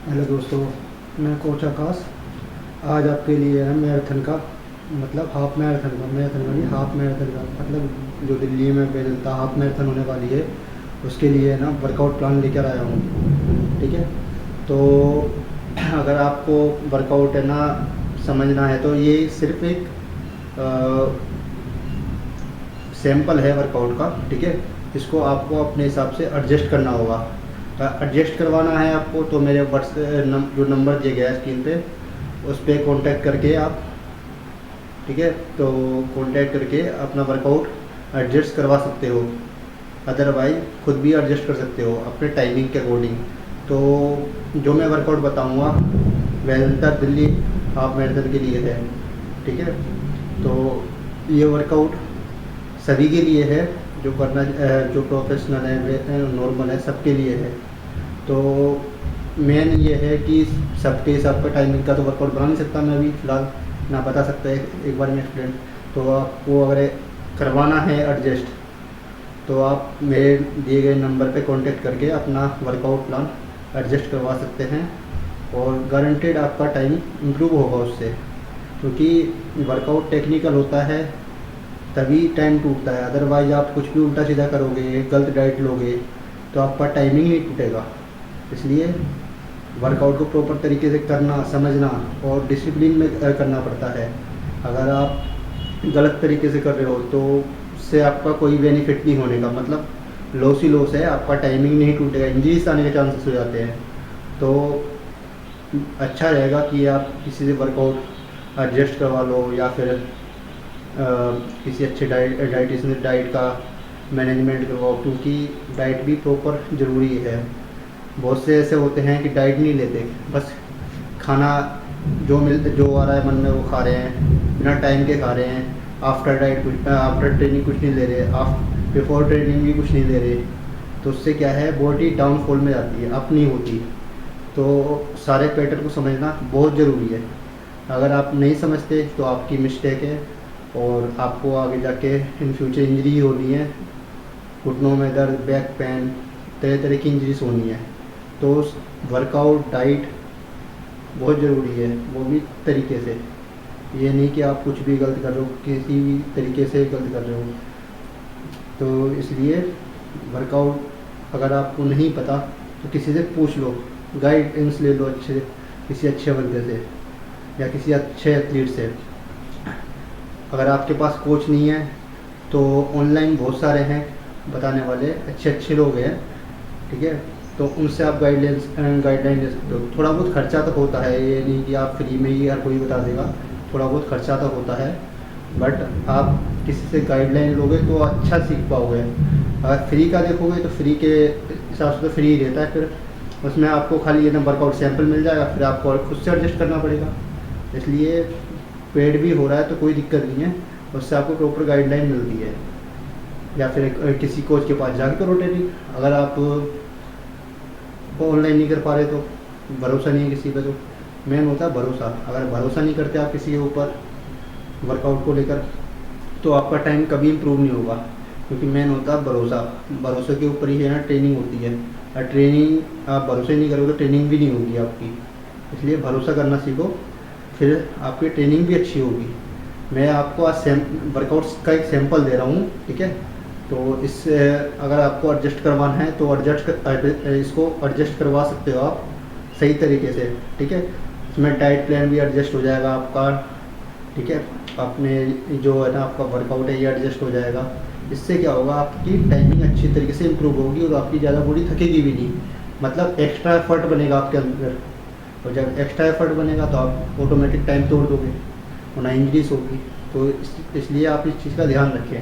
Hello दोस्तों, मैं coach आकाश। आज आपके लिए है मैराथन का मतलब हाफ मैराथन का नहीं, हाफ मैराथन का मतलब जो दिल्ली में बेलता हाफ मैराथन होने वाली है उसके लिए ना वर्कआउट प्लान लेकर आया हूँ। ठीक है, तो अगर आपको वर्कआउट है ना समझना है तो ये सिर्फ एक सैंपल है वर्कआउट का। ठीक है, इसको आपको अपने हिसाब से एडजस्ट करना होगा। एडजस्ट करवाना है आपको तो मेरे जो नंबर दिए गया है स्क्रीन पे उस पर कॉन्टैक्ट करके आप, ठीक है, तो कॉन्टैक्ट करके अपना वर्कआउट एडजस्ट करवा सकते हो। अदरवाइज खुद भी एडजस्ट कर सकते हो अपने टाइमिंग के अकॉर्डिंग। तो जो मैं वर्कआउट बताऊंगा ज़्यादातर दिल्ली हाफ मैराथन के लिए है। ठीक है, तो ये वर्कआउट सभी के लिए है, जो करना जो प्रोफेशनल है नॉर्मल है सबके लिए है। तो मेन ये है कि सबके हिसाब का टाइमिंग का तो वर्कआउट बना नहीं सकता मैं अभी फ़िलहाल ना बता सकता एक बार में एक्सप्लेन। तो आपको अगर करवाना है एडजस्ट तो आप मेरे दिए गए नंबर पे कांटेक्ट करके अपना वर्कआउट प्लान एडजस्ट करवा सकते हैं और गारंटेड आपका टाइम इम्प्रूव होगा उससे। क्योंकि वर्कआउट टेक्निकल होता है तभी टाइम टूटता है, अदरवाइज आप कुछ भी उल्टा सीधा करोगे, गलत डाइट लोगे तो आपका टाइमिंग नहीं टूटेगा। इसलिए वर्कआउट को प्रॉपर तरीके से करना, समझना और डिसिप्लिन में करना पड़ता है। अगर आप गलत तरीके से कर रहे हो तो उससे आपका कोई बेनिफिट नहीं होने का, मतलब लॉस ही लॉस है, आपका टाइमिंग नहीं टूटेगा, इंजरीज आने के चांसेस हो जाते हैं। तो अच्छा रहेगा कि आप किसी से वर्कआउट एडजस्ट करवा लो या फिर किसी अच्छे डाइटिशियन से डाइट का मैनेजमेंट करवाओ, क्योंकि डाइट भी प्रॉपर ज़रूरी है। बहुत से ऐसे होते हैं कि डाइट नहीं लेते, बस खाना जो आ रहा है मन में वो खा रहे हैं, बिना टाइम के खा रहे हैं। आफ्टर ट्रेनिंग कुछ नहीं ले रहे, बिफोर ट्रेनिंग भी कुछ नहीं ले रहे। तो उससे क्या है, बॉडी डाउनफॉल में जाती है, अप नहीं होती। तो सारे पैटर्न को समझना बहुत ज़रूरी है। अगर आप नहीं समझते तो आपकी मिस्टेक है और आपको आगे जाके इन फ्यूचर इंजरी होनी है, घुटनों में दर्द, बैक पेन, तरह तरह की इंजरीज होनी है। तो वर्कआउट डाइट बहुत ज़रूरी है, वो भी तरीके से। ये नहीं कि आप कुछ भी गलत कर रहे हो, किसी भी तरीके से गलत कर रहे हो। तो इसलिए वर्कआउट अगर आपको नहीं पता तो किसी से पूछ लो, गाइडेंस ले लो अच्छे, किसी अच्छे बंदे से या किसी अच्छे एथलीट से। अगर आपके पास कोच नहीं है तो ऑनलाइन बहुत सारे हैं बताने वाले, अच्छे अच्छे लोग हैं। ठीक है, तो उनसे आप गाइडलाइन ले सकते हो। थोड़ा बहुत खर्चा तो होता है, ये नहीं कि आप फ्री में ही हर कोई बता देगा, थोड़ा बहुत खर्चा तो होता है। बट आप किसी से गाइडलाइन लोगे तो अच्छा सीख पाओगे। अगर फ्री का देखोगे तो फ्री के हिसाब से तो फ्री ही रहता है, फिर उसमें आपको खाली ये ना वर्कआउट सैंपल मिल जाएगा, फिर आपको और खुद से एडजस्ट करना पड़ेगा। इसलिए पेड भी हो रहा है तो कोई दिक्कत नहीं है, उससे आपको प्रॉपर गाइडलाइन मिलती है। या फिर किसी कोच के पास जाके करो ट्रेनिंग। अगर आप ऑनलाइन नहीं कर पा रहे तो भरोसा नहीं है किसी पे, तो मेन होता है भरोसा। अगर भरोसा नहीं करते आप किसी के ऊपर वर्कआउट को लेकर तो आपका टाइम कभी इम्प्रूव नहीं होगा। क्योंकि मेन होता है भरोसा, भरोसे के ऊपर ही है ना ट्रेनिंग होती है। और ट्रेनिंग आप भरोसे नहीं करोगे तो ट्रेनिंग भी नहीं होगी आपकी। इसलिए भरोसा करना सीखो, फिर आपकी ट्रेनिंग भी अच्छी होगी। मैं आपको आज वर्कआउट्स का एक सैंपल दे रहा हूँ। ठीक है, तो इससे अगर आपको एडजस्ट करवाना है तो इसको एडजस्ट करवा सकते हो आप सही तरीके से। ठीक है, इसमें डाइट प्लान भी एडजस्ट हो जाएगा आपका। ठीक है, अपने जो है ना आपका वर्कआउट है ये एडजस्ट हो जाएगा। इससे क्या होगा, आपकी टाइमिंग अच्छी तरीके से इम्प्रूव होगी और आपकी ज़्यादा बॉडी थकेगी भी नहीं, मतलब एक्स्ट्रा एफर्ट बनेगा आपके अंदर। और जब एक्स्ट्रा एफर्ट बनेगा तो आप ऑटोमेटिक टाइम तोड़ दोगे और ना इंजरीज होगी। तो इसलिए आप इस चीज़ का ध्यान रखें।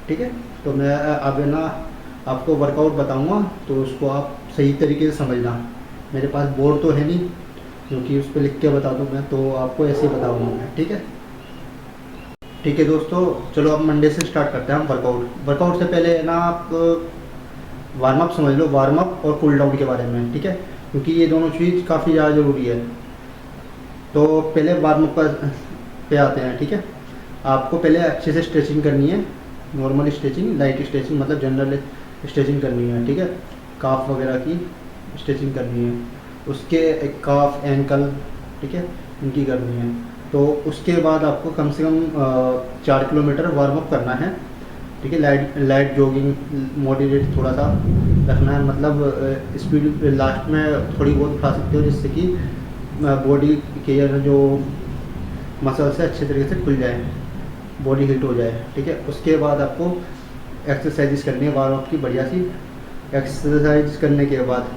ठीक है, तो मैं अब है ना आपको वर्कआउट बताऊंगा तो उसको आप सही तरीके से समझना। मेरे पास बोर्ड तो है नहीं क्योंकि उस पर लिख के बता दूँ मैं, तो आपको ऐसे ही बताऊँगा मैं। ठीक है, ठीक है दोस्तों, चलो अब मंडे से स्टार्ट करते हैं हम वर्कआउट से पहले है ना आप वार्म अप समझ लो, वार्म अप और कूल डाउन के बारे में। ठीक है, क्योंकि ये दोनों चीज़ काफ़ी ज़्यादा ज़रूरी है। तो पहले वार्म अप पे आते हैं। ठीक है, आपको पहले अच्छे से स्ट्रेचिंग करनी है, नॉर्मल स्ट्रेचिंग, लाइट स्ट्रेचिंग, मतलब जनरल स्ट्रेचिंग करनी है। ठीक है, काफ वगैरह की स्ट्रेचिंग करनी है। उसके एक काफ एंकल, ठीक है, इनकी करनी है। तो उसके बाद आपको कम से कम 4 किलोमीटर वार्म अप करना है, ठीक है। लाइट लाइट जॉगिंग मॉडरेट थोड़ा सा रखना है, मतलब स्पीड लास्ट में थोड़ी बहुत उठा सकते हो, जिससे कि बॉडी के जो मसल से अच्छे तरीके से खुल जाए, बॉडी हीट हो जाए, ठीक है। उसके बाद आपको एक्सरसाइज करनी है वार्म अप की बढ़िया सी। एक्सरसाइज करने के बाद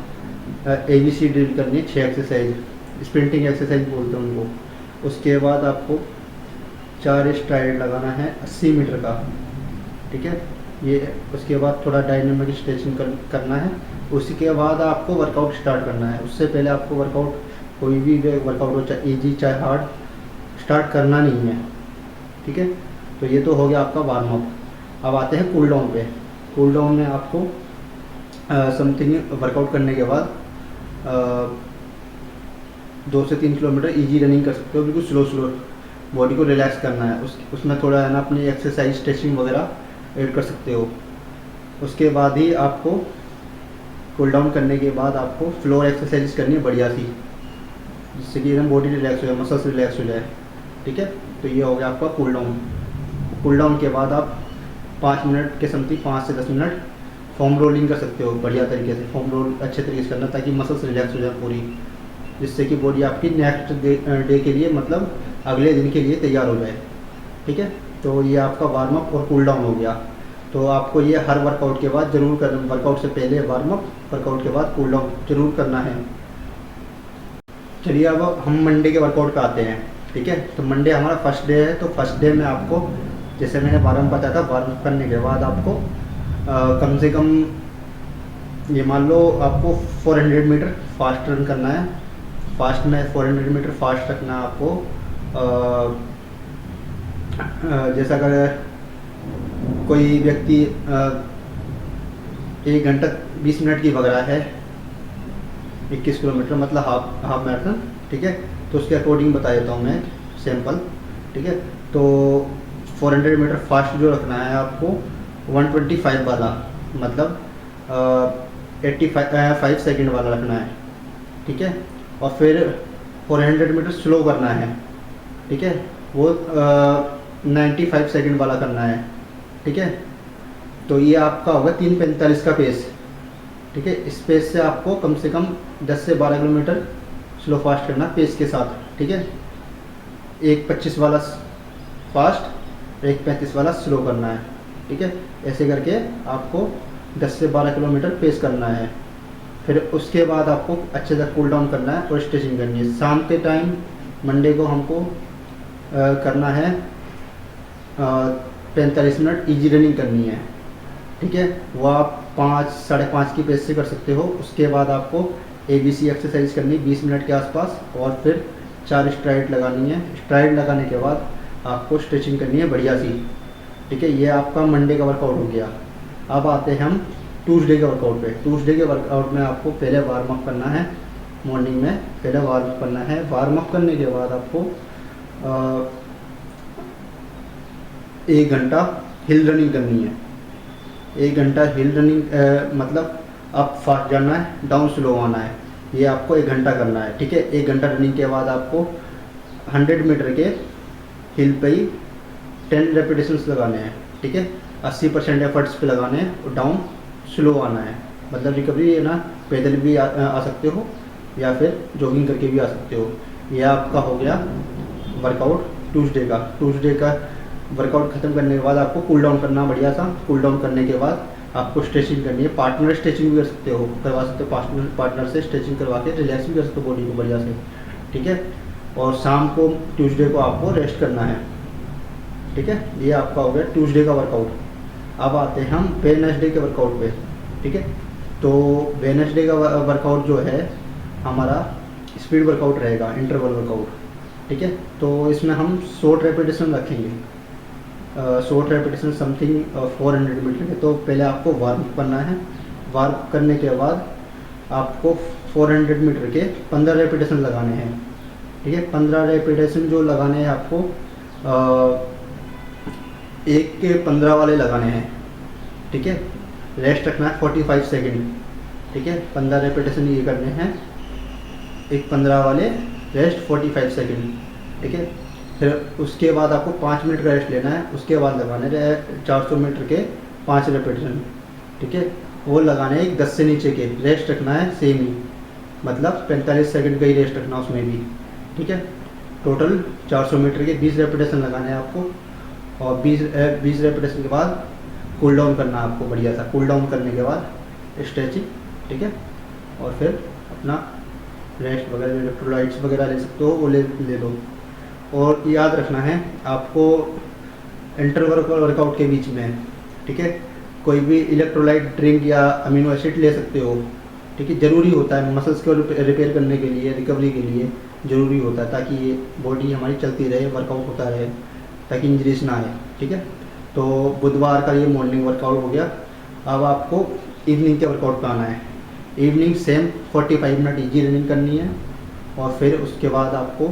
ABC ड्रिल करनी है 6 एक्सरसाइज, स्प्रिंटिंग एक्सरसाइज बोलते हैं उनको। उसके बाद आपको 4 स्ट्राइड लगाना है 80 मीटर का, ठीक है। ये उसके बाद थोड़ा डायनामिक स्ट्रेचिंग करना है। उसके बाद आपको वर्कआउट स्टार्ट करना है। उससे पहले आपको वर्कआउट, कोई भी वर्कआउट हो, चाहे ईजी चाहे हार्ड, स्टार्ट करना नहीं है, ठीक है। तो ये तो हो गया आपका वार्म अप। अब आते हैं कूल डाउन पे। कूल डाउन में आपको समथिंग वर्कआउट करने के बाद 2 से 3 किलोमीटर इजी रनिंग कर सकते हो, बिल्कुल स्लो स्लो, बॉडी को रिलैक्स करना है। उसमें थोड़ा है ना अपनी एक्सरसाइज स्ट्रेचिंग वगैरह ऐड कर सकते हो। उसके बाद ही आपको कूल डाउन करने के बाद आपको फ्लोर एक्सरसाइज करनी है बढ़िया सी, जिससे कि एकदम बॉडी रिलैक्स हो जाए, मसल्स रिलैक्स हो जाए, ठीक है। तो ये हो गया आपका कूल डाउन। कूल डाउन के बाद आप 5 मिनट के समथिंग, 5 से 10 मिनट फोम रोलिंग कर सकते हो बढ़िया तरीके से। फोम रोल अच्छे तरीके से करना, ताकि मसल्स रिलैक्स हो जाए पूरी, जिससे कि बॉडी आपकी नेक्स्ट डे के लिए, मतलब अगले दिन के लिए तैयार हो जाए, ठीक है। तो ये आपका वार्म अप और कूल डाउन हो गया। तो आपको ये हर वर्कआउट के बाद जरूर करना, वर्कआउट से पहले वार्म अप, वर्कआउट के बाद कूल डाउन जरूर करना है। चलिए अब हम मंडे के वर्कआउट पे आते हैं, ठीक है। तो मंडे हमारा फर्स्ट डे है। तो फर्स्ट डे में आपको, जैसे मैंने वार्म अप बताया था, वार्म अप करने के बाद आपको कम से कम ये मान लो आपको 400 मीटर फास्ट रन करना है। फास्ट में 400 मीटर फास्ट रखना है आपको। जैसा अगर कोई व्यक्ति 1 घंटा 20 मिनट की भाग रहा है 21 किलोमीटर, मतलब हाफ मैराथन, ठीक है। तो उसके अकॉर्डिंग बता देता हूँ मैं सैंपल, ठीक है। तो 400 मीटर फास्ट जो रखना है आपको 125 वाला, मतलब 85 सेकेंड वाला रखना है, ठीक है। और फिर 400 मीटर स्लो करना है, ठीक है, वो 95 सेकेंड वाला करना है, ठीक है। तो ये आपका होगा 3:45 का पेस, ठीक है। इस पेस से आपको कम से कम 10 से 12 किलोमीटर स्लो फास्ट करना पेस के साथ, ठीक है। 1:25 वाला फास्ट, 1:35 वाला स्लो करना है, ठीक है। ऐसे करके आपको 10 से 12 किलोमीटर पेस करना है। फिर उसके बाद आपको अच्छे से कूल डाउन करना है और स्ट्रेचिंग करनी है। शाम के टाइम मंडे को हमको करना है 45 मिनट इजी रनिंग करनी है, ठीक है। वो आप 5 साढ़े 5 की पेस से कर सकते हो। उसके बाद आपको ABC एक्सरसाइज करनी 20 मिनट के आसपास, और फिर 4 स्ट्राइड लगानी है। स्ट्राइड लगाने के बाद आपको स्ट्रेचिंग करनी है बढ़िया सी, ठीक है। ये आपका मंडे का वर्कआउट हो गया। अब आते हैं हम ट्यूसडे के वर्कआउट पे। ट्यूसडे के वर्कआउट में आपको पहले वार्म अप करना है। मॉर्निंग में पहले वार्म अप करना है। वार्म अप करने के बाद आपको 1 घंटा हिल रनिंग करनी है। 1 घंटा हिल रनिंग मतलब अप फास्ट जाना है, डाउन स्लो आना है। ये आपको 1 घंटा करना है, ठीक है। 1 घंटा रनिंग के बाद आपको 100 मीटर के हिल पे ही 10 रेपिटेशंस लगाने हैं, ठीक है। 80% एफर्ट्स पे लगाने हैं और डाउन स्लो आना है। मतलब रिकवरी है ना, पैदल भी आ सकते हो या फिर जॉगिंग करके भी आ सकते हो। ये आपका हो गया वर्कआउट ट्यूसडे का। ट्यूसडे का वर्कआउट खत्म करने के बाद आपको कूल डाउन करना बढ़िया सा। कूल डाउन करने के बाद आपको स्ट्रेचिंग करनी है। पार्टनर स्ट्रेचिंग भी कर सकते हो, करवा सकते हो। पार्टनर से स्ट्रेचिंग करवा के रिलैक्स भी कर सकते हो बॉडी को बढ़िया से, ठीक है। और शाम को ट्यूसडे को आपको रेस्ट करना है, ठीक है। ये आपका हो गया ट्यूसडे का वर्कआउट। अब आते हैं हम वेडनेसडे के वर्कआउट पे, ठीक है। तो वेडनेसडे का वर्कआउट जो है हमारा स्पीड वर्कआउट रहेगा, इंटरवल वर्कआउट, ठीक है। तो इसमें हम शॉर्ट रेपिटेशन रखेंगे। शॉर्ट रेपिटेशन समथिंग 400 मीटर के। तो पहले आपको वार्म अप करना है। वार्म अप करने के बाद आपको 400 मीटर के 15 रेपिटेशन लगाने हैं, ठीक है। 15 रेपिटेशन जो लगाने हैं आपको 1 के 15 वाले लगाने हैं, ठीक है। रेस्ट रखना है 45 सेकेंड, ठीक है। 15 रेपिटेशन ये करने हैं एक 15 वाले रेस्ट 45 सेकंड, ठीक है। फिर उसके बाद आपको 5 मिनट का रेस्ट लेना है, उसके बाद लगाने हैं 400 मीटर के 5 रेपिटेशन, ठीक है। वो लगाने हैं 10 से नीचे के, रेस्ट रखना है सेम ही, मतलब 45 सेकंड का ही रेस्ट रखना उसमें भी, ठीक है। टोटल 400 मीटर के 20 रेपिटेशन लगाने हैं आपको, और 20 रेपिटेशन के बाद कूल डाउन करना है आपको बढ़िया सा। कूल डाउन करने के बाद स्ट्रेचिंग, ठीक है, और फिर अपना रेस्ट वगैरह, इलेक्ट्रोलाइट्स वगैरह ले सकते हो वो ले लो। और याद रखना है आपको इंटरवल वर्कआउट के बीच में, ठीक है, कोई भी इलेक्ट्रोलाइट ड्रिंक या अमीनो एसिड ले सकते हो, ठीक है। ज़रूरी होता है मसल्स को रिपेयर करने के लिए, रिकवरी के लिए ज़रूरी होता है, ताकि ये बॉडी हमारी चलती रहे, वर्कआउट होता रहे, ताकि इंजरीज ना आए, ठीक है। तो बुधवार का ये मॉर्निंग वर्कआउट हो गया। अब आपको इवनिंग के वर्कआउट पे आना है। Evening same 45 minute easy running करनी है, और फिर उसके बाद आपको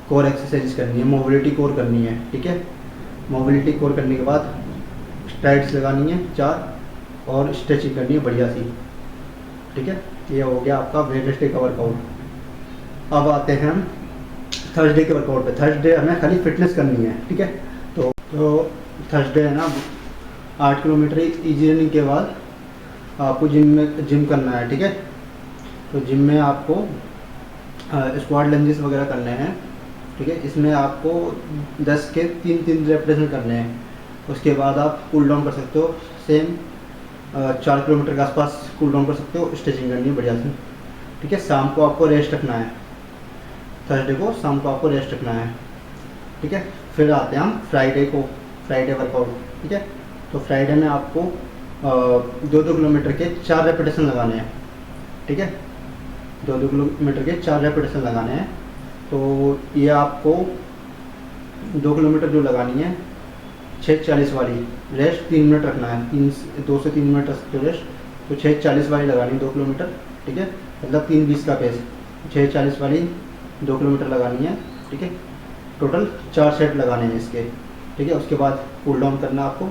कोर एक्सरसाइज करनी है, मोबिलिटी कोर करनी है, ठीक है। मोबिलिटी कोर करने के बाद स्ट्राइड्स लगानी है 4, और स्ट्रेचिंग करनी है बढ़िया सी, ठीक है। ये हो गया आपका वेडनेसडे का वर्कआउट। अब आते हैं हम थर्सडे के वर्कआउट पे। थर्सडे हमें खाली फिटनेस करनी है, ठीक है। तो थर्सडे है ना, 8 किलोमीटर इजी रनिंग के बाद आपको जिम करना है, ठीक है। तो जिम में आपको स्क्वाट लंजेस वगैरह करने हैं, ठीक है। इसमें आपको 10 के 3 रेपिटेशन करने हैं। उसके बाद आप कूल डाउन कर सकते हो, सेम 4 किलोमीटर के आसपास कूल डाउन कर सकते हो, स्ट्रेचिंग करनी है बढ़िया से, ठीक है। शाम को आपको रेस्ट रखना है, थर्सडे को शाम को आपको रेस्ट रखना है, ठीक है। फिर आते हैं हम फ्राइडे को, फ्राइडे वर्कआउट, ठीक है। तो फ्राइडे में आपको 2-2 किलोमीटर के 4 रेपिटेशन लगाने हैं, ठीक है। 2-2 किलोमीटर के 4 रेपिटेशन लगाने हैं। तो ये आपको 2 किलोमीटर जो लगानी है 6:40 वाली, रेस्ट 3 मिनट रखना है, 2 से 3 मिनट रख सकते हो रेस्ट। तो 6:40 वाली लगानी है 2 किलोमीटर, ठीक है, मतलब 3:20 का पेस। 6:40 वाली 2 किलोमीटर लगानी है, ठीक है। टोटल 4 सेट लगाने हैं इसके, ठीक है। उसके बाद कूल डाउन करना है आपको,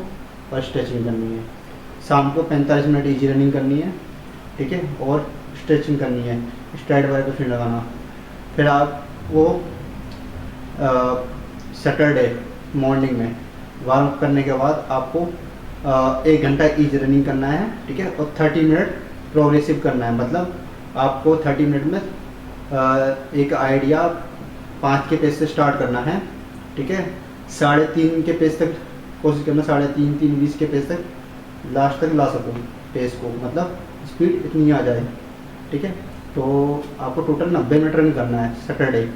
और स्ट्रेचिंग करनी है। शाम को 45 मिनट इजी रनिंग करनी है, ठीक है, और स्ट्रेचिंग करनी है, स्ट्राइड वगैरह कुछ नहीं लगाना। फिर आप वो सैटरडे मॉर्निंग में वार्म अप करने के बाद आपको 1 घंटा इजी रनिंग करना है, ठीक है, और 30 मिनट प्रोग्रेसिव करना है। मतलब आपको 30 मिनट में एक आइडिया 5 के पेस से स्टार्ट करना है, ठीक है। 3.5 के पेस तक कोशिश करना, 3.5 3:20 के पेस तक लास्ट तक ला सकूँ पेस को, मतलब स्पीड इतनी आ जाए, ठीक है। तो आपको टोटल 90 मिनट रन करना है सैटरडे।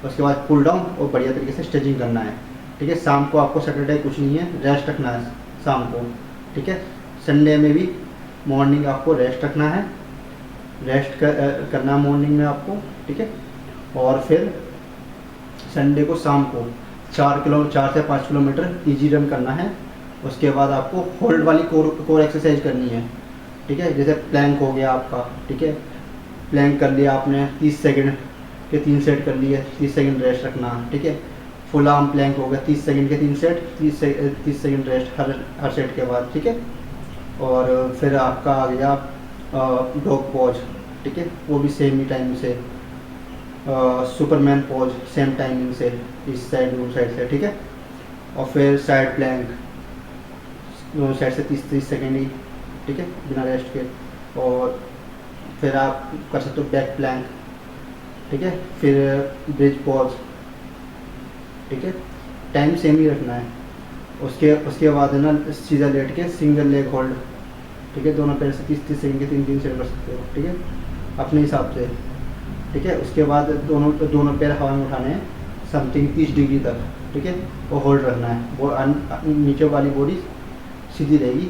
उसके बाद कूल डाउन और बढ़िया तरीके से स्ट्रेचिंग करना है, ठीक है। शाम को आपको सैटरडे कुछ नहीं है, रेस्ट रखना है शाम को, ठीक है। संडे में भी मॉर्निंग आपको रेस्ट रखना है, रेस्ट करना है मॉर्निंग में आपको, ठीक है। और फिर संडे को शाम को 4 से 5 किलोमीटर इजी रन करना है। उसके बाद आपको होल्ड वाली कोर एक्सरसाइज करनी है, ठीक है। जैसे प्लैंक हो गया आपका, ठीक है, प्लैंक कर लिया आपने 30 सेकंड के 3 सेट कर लिए, 30 सेकंड रेस्ट रखना, ठीक है। फुल आर्म प्लैंक हो गया 30 सेकंड के 3 सेट, 30 सेकंड रेस्ट हर सेट के बाद, ठीक है। और फिर आपका आ गया डॉग पॉज, ठीक है, वो भी सेम ही टाइम से, सुपरमैन पॉज सेम टाइमिंग से, इस साइड उस साइड से, ठीक है। और फिर साइड प्लैंक दोनों साइड से 30-30 सेकेंड ही, ठीक है, बिना रेस्ट के। और फिर आप कर सकते हो बैक प्लैंक, ठीक है। फिर ब्रिज पॉज, ठीक है, टाइम सेम ही रखना है। उसके बाद है ना सीधा लेट के सिंगल लेग होल्ड, ठीक है, दोनों पैर से 30-30 सेकंड के 3-3 सेट कर सकते हो, ठीक है, अपने हिसाब से, ठीक है। उसके बाद दोनों पैर हवा में उठाने हैं समथिंग 30 डिग्री तक, ठीक है, वो होल्ड रखना है। वो नीचे वाली बॉडी सीधी रहेगी,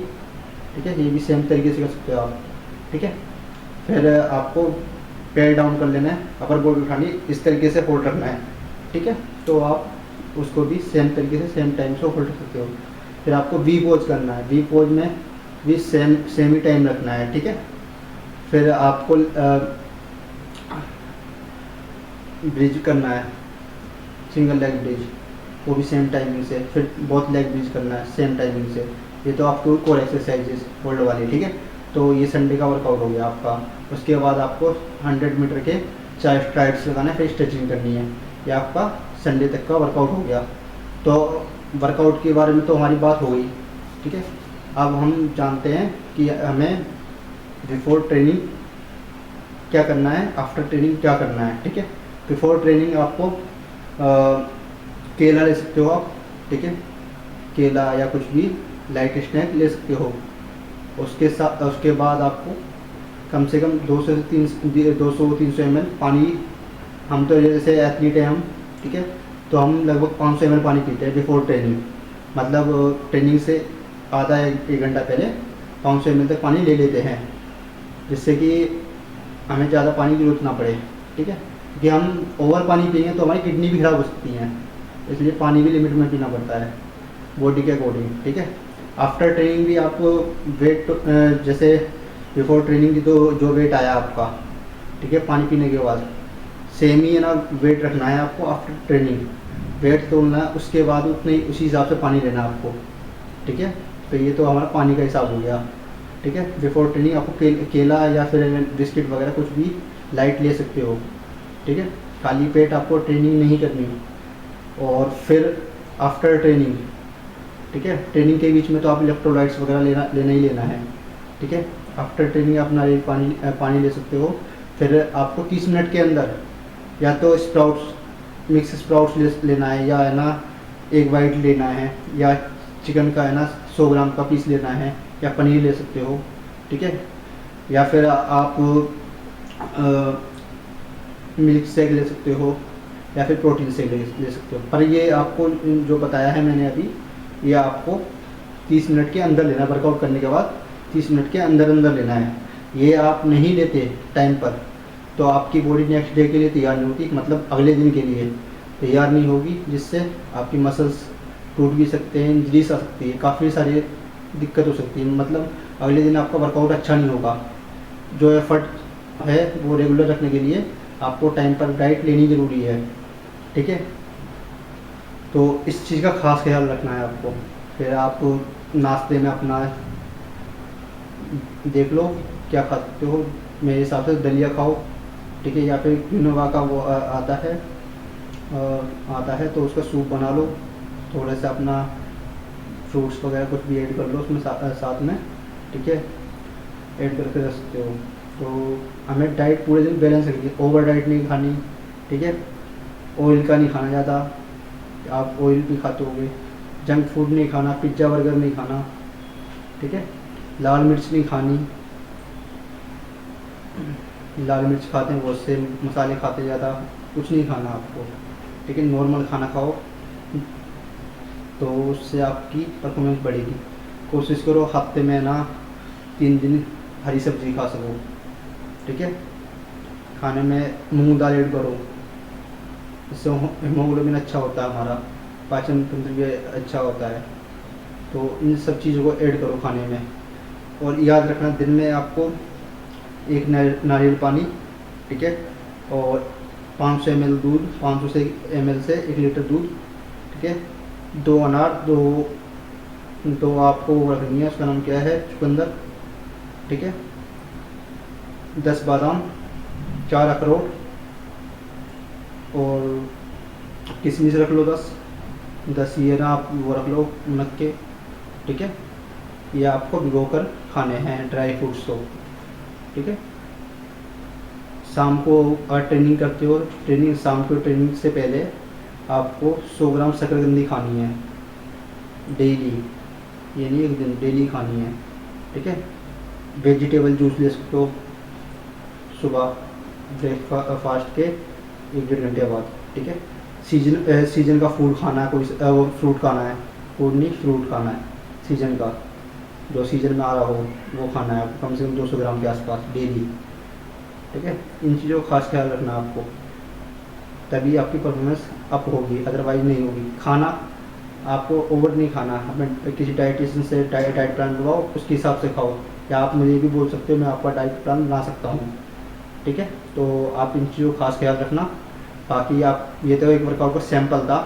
ठीक है। ये भी सेम तरीके से कर सकते हो आप, ठीक है। फिर आपको पैर डाउन कर लेना है, अपर बॉडी उठानी है, इस तरीके से होल्ड रखना है, ठीक है। तो आप उसको भी सेम तरीके से सेम टाइम से होल्ड कर सकते हो। फिर आपको वी पोज करना है, वी पोज में भी सेम ही टाइम रखना है, ठीक है। फिर आपको ब्रिज करना है, सिंगल लेग ब्रिज, वो भी सेम टाइमिंग से। फिर बोथ लेग ब्रिज करना है सेम टाइमिंग से। ये तो आपको कोर एक्सरसाइजेस होल्ड वाली, ठीक है। तो ये संडे का वर्कआउट हो गया आपका। उसके बाद आपको 100 मीटर के चाहे स्ट्राइड्स लगाना है, फिर स्ट्रेचिंग करनी है। ये आपका संडे तक का वर्कआउट हो गया। तो वर्कआउट के बारे में तो हमारी बात हो गई, ठीक है। अब हम जानते हैं कि हमें बिफोर ट्रेनिंग क्या करना है, आफ्टर ट्रेनिंग क्या करना है, ठीक है। बिफोर ट्रेनिंग आपको केला ले सकते हो आप, ठीक है, केला या कुछ भी लाइट स्नैक ले सकते हो। उसके बाद आपको कम से कम 200-300 ml पानी, हम तो जैसे एथलीट हैं हम, ठीक है, तो हम लगभग 500 ml पानी पीते हैं बिफोर ट्रेनिंग। मतलब ट्रेनिंग से आधा एक घंटा पहले 500 ml तक पानी ले लेते हैं, जिससे कि हमें ज़्यादा पानी की जरूरत ना पड़े, ठीक है। क्योंकि हम ओवर पानी पिएंगे तो हमारी किडनी भी खराब हो सकती हैं, इसलिए पानी भी लिमिट में पीना पड़ता है बॉडी के अकॉर्डिंग, ठीक है। आफ्टर ट्रेनिंग भी आपको वेट, जैसे बिफोर ट्रेनिंग की तो जो वेट आया आपका, ठीक है, पानी पीने के बाद सेम ही है ना वेट रखना है आपको। आफ्टर ट्रेनिंग वेट तोड़ना है, उसके बाद उतने उसी हिसाब से पानी लेना है आपको, ठीक है। तो ये तो हमारा पानी का हिसाब हो गया, ठीक है। बिफोर ट्रेनिंग आपको केला या फिर बिस्किट वगैरह कुछ भी लाइट ले सकते हो, ठीक है। खाली पेट आपको ट्रेनिंग नहीं करनी। और फिर आफ्टर ट्रेनिंग, ठीक है, ट्रेनिंग के बीच में तो आप इलेक्ट्रोलाइट्स वगैरह लेना ही लेना है, ठीक है। आफ्टर ट्रेनिंग आप नारियल पानी ले सकते हो। फिर आपको 30 मिनट के अंदर या तो स्प्राउट्स, मिक्स स्प्राउट्स लेना है, या है ना एक वाइट लेना है, या चिकन का है ना 100 ग्राम का पीस लेना है, या पनीर ले सकते हो, ठीक है। या फिर आप मिल्क शेक ले सकते हो, या फिर प्रोटीन शेक ले सकते हो। पर ये आपको जो बताया है मैंने अभी, ये आपको 30 मिनट के अंदर लेना है। वर्कआउट करने के बाद 30 मिनट के अंदर लेना है। ये आप नहीं लेते टाइम पर तो आपकी बॉडी नेक्स्ट डे के लिए तैयार नहीं होती, मतलब अगले दिन के लिए तैयार नहीं होगी, जिससे आपकी मसल्स टूट भी सकते हैं, इंजरीज आ सकती है, काफ़ी सारी दिक्कत हो सकती है। मतलब अगले दिन आपका वर्कआउट अच्छा नहीं होगा। जो एफर्ट है वो रेगुलर रखने के लिए आपको टाइम पर डाइट लेनी ज़रूरी है, ठीक है। तो इस चीज़ का खास ख्याल रखना है आपको। फिर आप नाश्ते में अपना देख लो क्या खा सकते हो। मेरे हिसाब से दलिया खाओ, ठीक है, या फिर क्विनोआ का वो आता है तो उसका सूप बना लो। थोड़ा सा अपना फ्रूट्स वगैरह कुछ भी ऐड कर लो उसमें साथ में, ठीक है, ऐड करके रख सकते हो। तो हमें डाइट पूरे दिन बैलेंस रखनी है, ओवर डाइट नहीं खानी, ठीक है। ऑयल का नहीं खाना ज़्यादा, आप ऑयल भी खाते होगे। जंक फूड नहीं खाना, पिज्ज़ा बर्गर नहीं खाना, ठीक है। लाल मिर्च नहीं खानी, लाल मिर्च खाते हैं बहुत से, मसाले खाते ज़्यादा, कुछ नहीं खाना आपको, ठीक है। नॉर्मल खाना खाओ, तो उससे आपकी परफॉर्मेंस बढ़ेगी। कोशिश करो हफ्ते में ना 3 दिन हरी सब्जी खा सको, ठीक है। खाने में मूंग दाल ऐड करो, इससे हीमोग्लोबिन अच्छा होता है, हमारा पाचन तंत्र भी अच्छा होता है। तो इन सब चीज़ों को ऐड करो खाने में। और याद रखना दिन में आपको एक नारियल पानी, ठीक है, और 500 ml दूध, 500 ml से 1 लीटर दूध, ठीक है। 2 अनार, दो आपको रखनी है, उसका नाम क्या है, चुकंदर, ठीक है। 10 बादाम, 4 अखरोट और किशमिश रख लो 10 ये ना आप वो रख लो मुनक्के, ठीक है। ये आपको भिगोकर खाने हैं, ड्राई फ्रूट्स तो, ठीक है। शाम को ट्रेनिंग करते हो, शाम को ट्रेनिंग से पहले आपको 100 ग्राम शकरकंदी खानी है डेली, ये नहीं एक दिन, डेली खानी है, ठीक है। वेजिटेबल जूस ले सकते हो सुबह ब्रेकफास्ट के 1-1.5 घंटे बाद, ठीक है। सीजन का फूड खाना है, कोई फ्रूट खाना है, फूड नहीं फ्रूट खाना है, सीजन का जो सीजन में आ रहा हो वो खाना है, कम से कम 200 ग्राम के आसपास डेली, ठीक है। इन चीज़ों का खास ख्याल रखना आपको, तभी आपकी परफॉर्मेंस अप होगी, अदरवाइज नहीं होगी। खाना आपको ओवर नहीं खाना, अपने किसी डाइटिशियन से डाइट प्लान बनवाओ, उसके हिसाब से खाओ, या आप मुझे भी बोल सकते हो, मैं आपका डाइट प्लान बना सकता हूँ, ठीक है। तो आप इन चीज़ों का खास ख्याल रखना। बाकी आप, ये तो एक वर्कआउट का सैंपल था,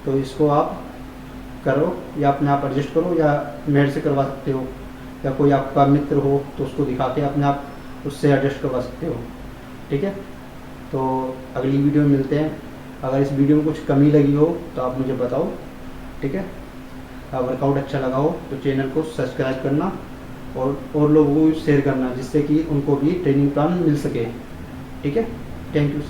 तो इसको आप करो या अपने आप एडजस्ट करो, या मेरे से करवा सकते हो, या कोई आपका मित्र हो तो उसको दिखा के अपने आप उससे एडजस्ट करवा सकते हो, ठीक है। तो अगली वीडियो में मिलते हैं। अगर इस वीडियो में कुछ कमी लगी हो तो आप मुझे बताओ, ठीक है। अगर वर्कआउट अच्छा लगा हो तो चैनल को सब्सक्राइब करना और लोगों को शेयर करना, जिससे कि उनको भी ट्रेनिंग प्लान मिल सके, ठीक है। Thank you.